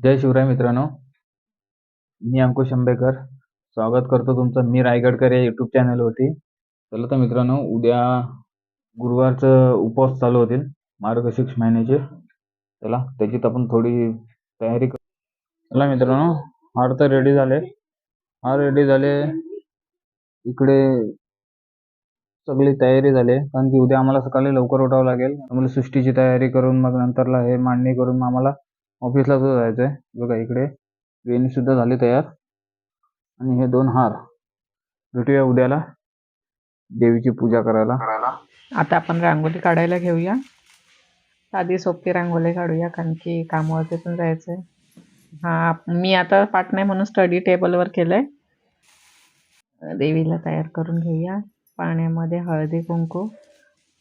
जय शिवराय मित्रांनो, मी अंकुश आंबेकर स्वागत करतो तुमचं मी रायगडकर या यूट्यूब चॅनलवरती. चला तर मित्रांनो, उद्या गुरुवारचं उपवास चालू होतील मार्गशीर्ष महिन्याचे. चला त्याची आपण थोडी तयारी करू. चला मित्रांनो, हार तर रेडी झाले. हार रेडी झाले. इकडे सगळी तयारी झाली कारण की उद्या आम्हाला सकाळी लवकर उठावं लागेल. आम्हाला सृष्टीची तयारी करून मग नंतरला हे मांडणी करून आम्हाला ऑफिसला सुद्धा जायचं आहे. बघा इकडे वेणी सुद्धा झाली तयार आणि हे 2 हार. भेटूया उद्याला देवीची पूजा करायला. आता आपण रांगोळी काढायला घेऊया. साधी सोपी रांगोळी काढूया कारण की कामावरती पण जायचंय. मी आता पाठ नाही म्हणून स्टडी टेबलवर केलंय. देवीला तयार करून घेऊया. पाण्यामध्ये हळदी कुंकू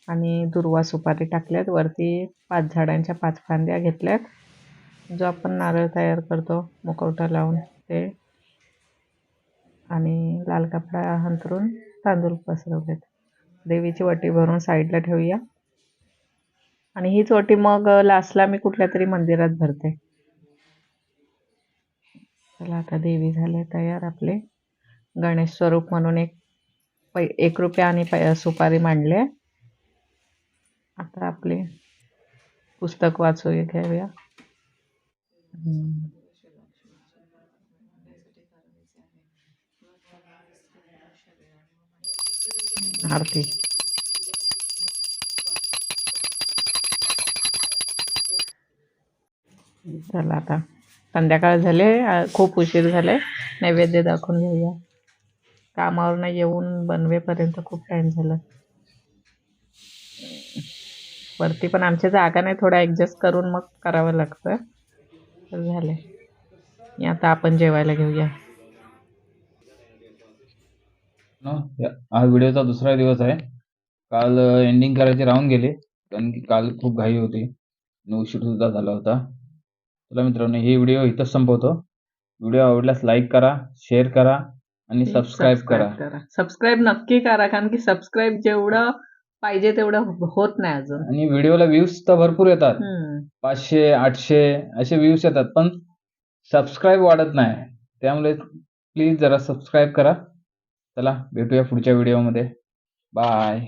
आणि दुर्वा सुपारी टाकल्यात. वरती 5 झाडांच्या 5 फांद्या घेतल्यात. जो आपण नारळ तयार करतो मुखवटा लावून ते, आणि लाल कपडा अंथरून तांदूळ पसरवलेत. देवीची वटी भरून साईडला ठेवूया आणि हीच वटी मग लास्टला मी कुठल्या तरी मंदिरात भरते. चला आता देवी झाले तयार आपले. गणेश स्वरूप म्हणून एक रुपया आणि सुपारी मांडले. आता आपले पुस्तक वाचूया घ्याव्या. आरती. चला आता संध्याकाळ झाले, खूप उशीर झाले. नैवेद्य दाखवून घेऊया. कामावरनं येऊन बनवेपर्यंत खूप टाइम झाला. वरती पण आमच्या जागा नाही, थोडं ॲडजस्ट करून मग करावं लागतं. तर झाले. आता आपण जेवायला घेऊया. आज व्हिडिओचा दुसरा दिवस आहे. काल एंडिंग करायचे राहून गेले कारण की काल खूप घाई होती आणि उशीर सुद्धा झाला होता. चला मित्रांनो, ही व्हिडिओ इथंच संपवतो. व्हिडिओ आवडल्यास लाईक करा, शेअर करा आणि सबस्क्राईब करा. सबस्क्राईब नक्की करा कारण की सबस्क्राईब जेवढं पाहिजे तेवढं होत नाही अजून. आणि व्हिडिओला व्ह्यूज तर भरपूर येतात. 500, 800 असे व्ह्यूज येतात, पण सबस्क्राईब वाढत नाही. त्यामुळे प्लीज जरा सबस्क्राईब करा. चला भेटूया पुढच्या व्हिडिओमध्ये. बाय.